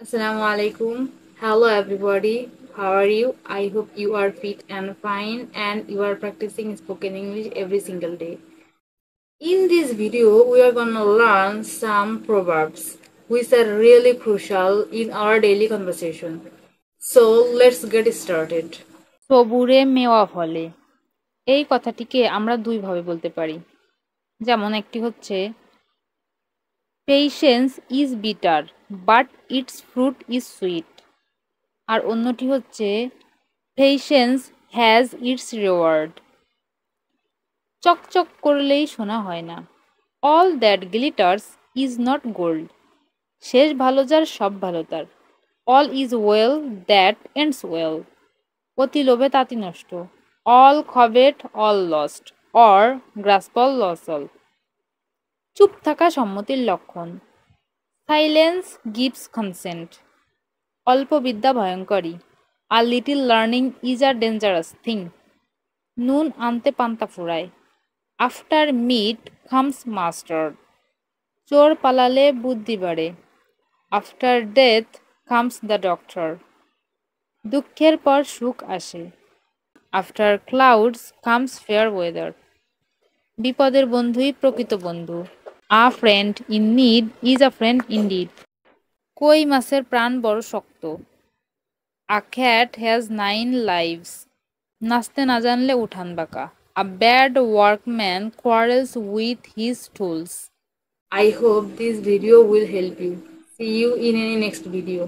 Assalamu alaikum. Hello everybody. How are you? I hope you are fit and fine and you are practicing spoken English every single day. In this video, we are gonna learn some proverbs which are really crucial in our daily conversation. So let's get started. সবুরে মেওয়া ফলে এই কথাটিকে আমরা দুইভাবে বলতে পারি। যেমন একটি হচ্ছে patience is bitter but its fruit is sweet, আর অন্যটি হচ্ছে পেশেন্স হ্যাজ ইটস রিওয়ার্ড। চকচক করলেই সোনা হয় না, all that glitters is not gold. শেষ ভালো যার সব ভালো তার, all is well that ends well. অতি লোভে তাঁতি নষ্ট, all covet all lost or grasp all lose all. চুপ থাকা সম্মতির লক্ষণ, সাইলেন্স গিভস কনসেন্ট। অল্প বিদ্যা ভয়ঙ্করী, আর little learning is a dangerous thing. নুন আনতে পান্তা ফুরায়, আফটার মিট খামস মাস্টার্ড। চোর পালালে বুদ্ধি বাড়ে, after death comes the doctor. দুঃখের পর সুখ আসে, after clouds comes fair weather. বিপদের বন্ধুই প্রকৃত বন্ধু, আ friend in need is a friend indeed. কই মাছের প্রাণ বড় শক্ত, আ ক্যাট হ্যাজ 9 লাইভস। নাচতে না জানলে উঠান বাঁকা, a bad workman quarrels with his tools. I hope this video will help you. See you in any next video.